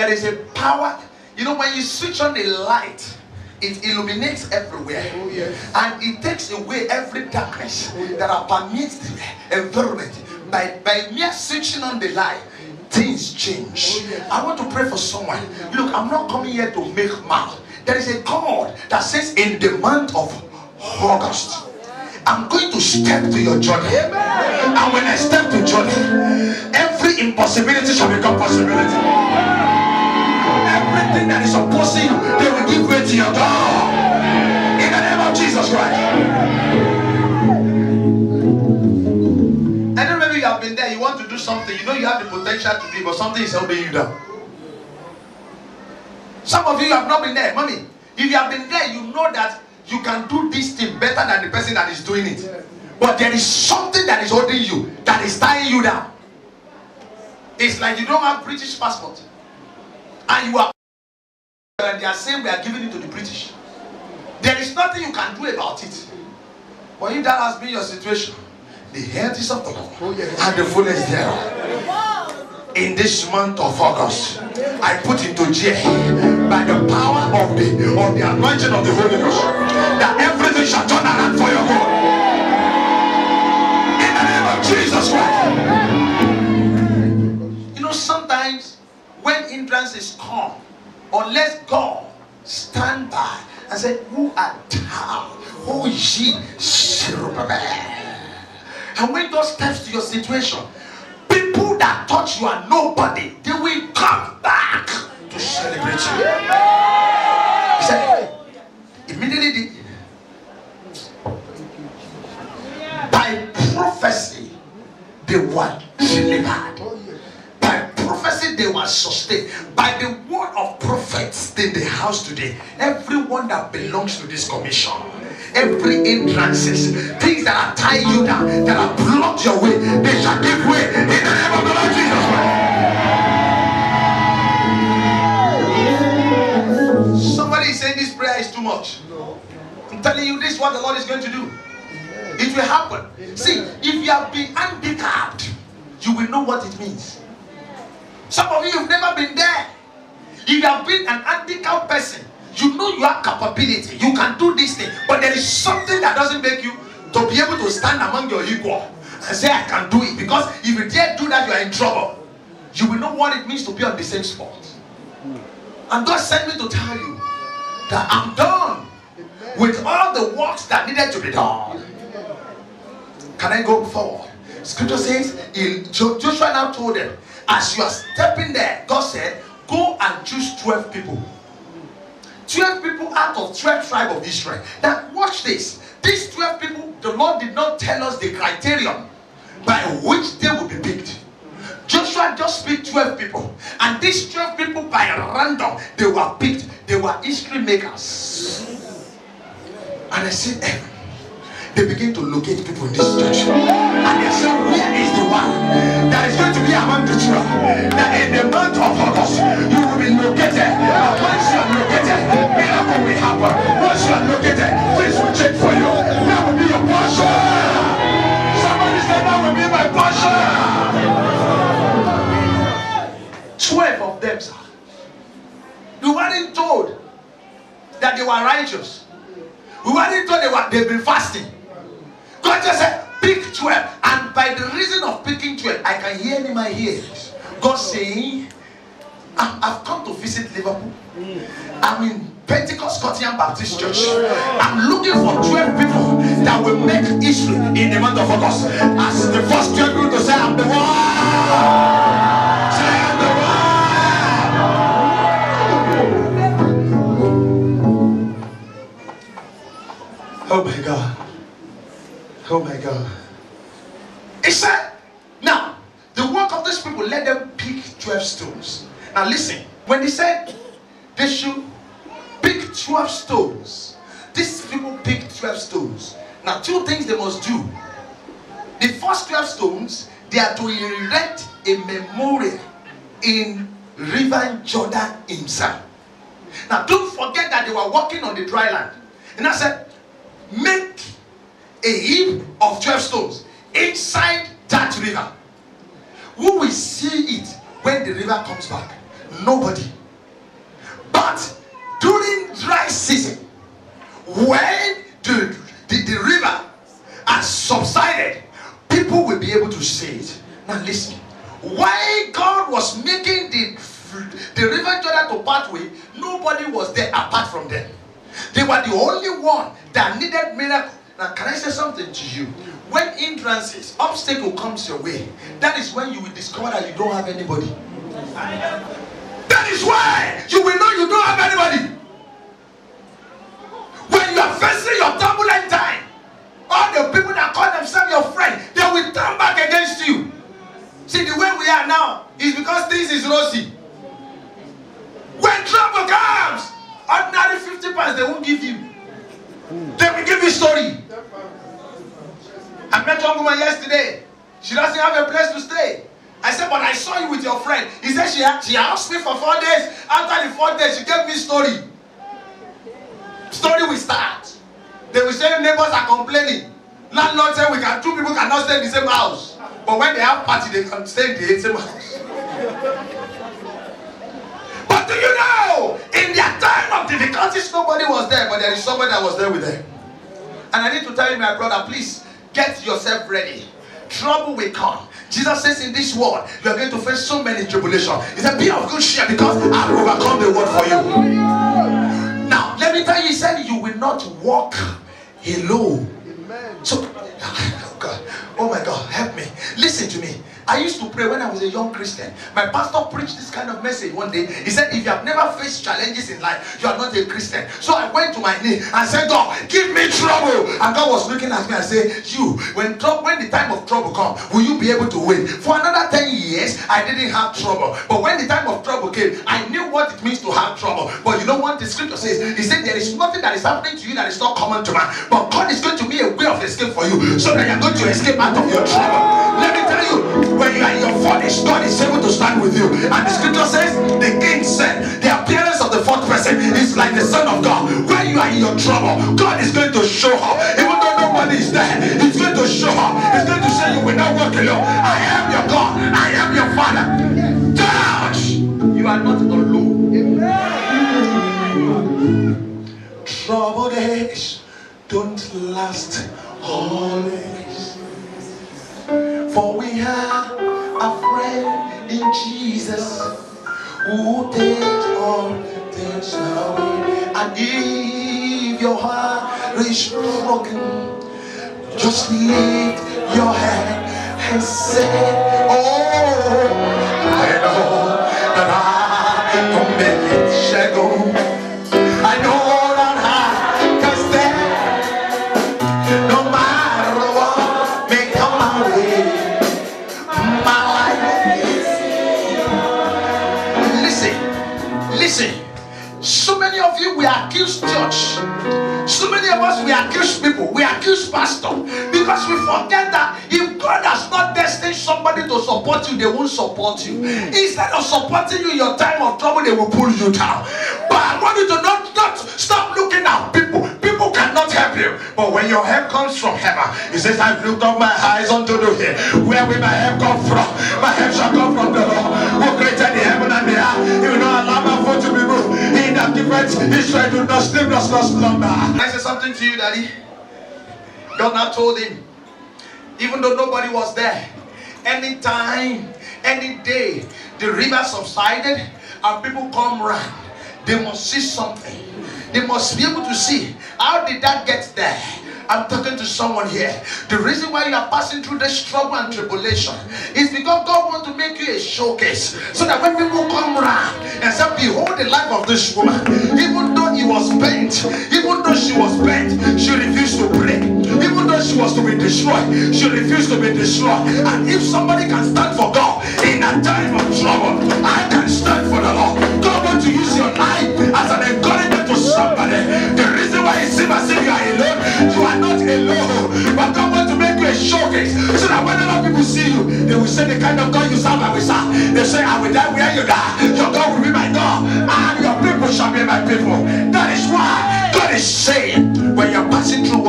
There is a power. You know, when you switch on the light, it illuminates everywhere. Oh, yes. And it takes away every darkness that permeates the environment. By mere switching on the light, things change. I want to pray for someone. Look, I'm not coming here to make mad. There is a God that says in the month of August, I'm going to step to your journey. And when I step to journey, every impossibility shall become possibility. Everything that is opposing you, they will give way to your God. In the name of Jesus Christ. I don't know, maybe you have been there, you want to do something, you know you have the potential to do, but something is holding you down. Some of you have not been there. Mommy, if you have been there, you know that you can do this thing better than the person that is doing it. But there is something that is holding you, that is tying you down. It's like you don't have British passport. And you are, and they are saying we are giving it to the British. There is nothing you can do about it. But if that has been your situation, the health is of the Lord and the fullness thereof. In this month of August, I put into jail by the power of the anointing of the Holy Ghost that everything shall turn around for your good. In the name of Jesus Christ. You know, sometimes when hindrances come, unless God stand by and say, who art thou? Who is ye? And when God steps to your situation, people that thought you are nobody, they will come back to celebrate you. He said, immediately by prophecy, they were delivered. By prophecy, they were sustained. By the word of prophets in the house today, everyone that belongs to this commission, every hindrances, things that are tying you down, that are blocked your way, they shall give way in the name of the Lord Jesus Christ. Somebody is saying this prayer is too much. I'm telling you, this is what the Lord is going to do. It will happen. See, if you have been handicapped, you will know what it means. Some of you have never been there. If you have been an handicapped person, you know you have capability, you can do this thing, but there is something that doesn't make you to be able to stand among your equal and say I can do it, because if you dare do that, you are in trouble. You will know what it means to be on the same spot. And God sent me to tell you that I'm done with all the works that needed to be done. Can I go forward? Scripture says, Joshua now told them, as you are stepping there, God said, go and choose 12 people. 12 people out of 12 tribes of Israel. Now watch this. These 12 people, the Lord did not tell us the criterion by which they will be picked. Joshua just picked 12 people. And these 12 people, by random, they were picked. They were history makers. And I said, they begin to locate people in this church. And they said, where is the one that is going to be among the 12? That in the month of August, you will be located. And once you are located, miracle will happen. Once you are located, things will change for you. That will be your portion. Somebody said, that will be my portion. 12 of them, sir. You weren't told that they were righteous. We weren't told they've been fasting. God just said, pick 12. And by the reason of picking 12, I can hear in my ears God saying, I've come to visit Liverpool. I'm in Pentecost Scottian Baptist Church. I'm looking for 12 people that will make history in the month of August. As the first 12 people to say, I'm the one. Say, I'm the one. Oh my God. Oh my God. He said, now, the work of these people, let them pick 12 stones. Now listen, when he said they should pick 12 stones, these people picked 12 stones. Now, two things they must do. The first 12 stones, they are to erect a memorial in River Jordan himself. Now, don't forget that they were walking on the dry land. And I said, make a heap of 12 stones inside that river. Who will see it when the river comes back? Nobody. the river Jordan to part way, nobody was there apart from them. They were the only one that needed miracle. Now, can I say something to you? When hindrances, obstacle comes your way, that is when you will discover that you don't have anybody. That is why you will know you don't have anybody. When you are facing your turbulent time, all the people that call themselves your friend, they will turn back against you. See, the way we are now is because things is rosy. When trouble comes, ordinary 50 pounds they won't give you. They will give you story. I met one woman yesterday. She doesn't have a place to stay. I said, but I saw you with your friend. He said she asked me for 4 days. After the 4 days, she gave me story. Story will start. They will say neighbors are complaining. Landlord said two people cannot stay in the same house. But when they have party, they can stay in the same house. But do you know, in their time of difficulties, nobody was there, but there is somebody that was there with them. And I need to tell you, my brother, please get yourself ready. Trouble will come. Jesus says in this world, you are going to face so many tribulations. He said, be of good cheer because I will overcome the world for you. Now, let me tell you, he said, you will not walk alone. So, oh my God, help me. Listen to me. I used to pray when I was a young Christian. My pastor preached this kind of message one day. He said, if you have never faced challenges in life, you are not a Christian. So I went to my knee and said, God, give me trouble. And God was looking at me and said, when the time of trouble comes, will you be able to win? For another 10 years, I didn't have trouble. But when the time of trouble came, I knew what it means to have trouble. But you know what the scripture says? He said, there is nothing that is happening to you that is not common to man. But God is going to be a way of escape for you so that you are going to escape out of your trouble. Let me tell you, when you are in your furnace, God is able to stand with you. And the scripture says, the king said, the appearance of the fourth person is like the Son of God. When you are in your trouble, God is going to show up. Even though nobody is there, He's going to show up. He's going to say, you will not walk alone. I am your God. I am your Father. Church, you are not alone. Trouble days don't last always. For we have a friend in Jesus who takes all things away. And if your heart is broken, just lift your hand and say, oh, I know that I can make it shadow. I know that I can stand no matter what may come my way. Listen, so many of you, we accuse church. So many of us, we accuse people, we accuse pastor, because we forget that if God has not destined somebody to support you, they won't support you. Instead of supporting you in your time of trouble, they will pull you down. But I want you to not stop looking at people. People cannot help you. But when your help comes from heaven, He says, I've looked up my eyes unto the hill. Where will my help come from? My help shall come from the Lord who created the heaven and the earth. He will not allow my foot to be moved. He that giveth Israel do not sleep, does not slumber. Can I say something to you, Daddy? God now told him, even though nobody was there, anytime, any day, the river subsided and people come round, they must see something. They must be able to see, how did that get there? I'm talking to someone here. The reason why you are passing through this trouble and tribulation is because God wants to make you a showcase, so that when people come around and say, behold the life of this woman, even though he was bent, even though she was bent, she refused to pray. Even though she was to be destroyed, she refused to be destroyed. And if somebody can stand for God in a time of trouble, I can stand for the Lord. God wants to use your life as an encouragement to somebody. The reason why it seems as if you are alone, you are not alone, but God wants to make you a showcase, so that whenever people see you, they will say, the kind of God you serve, I will serve. They say, I will die where you die. Your God will be my God, and your people shall be my people. That is why God is saying, when you're passing through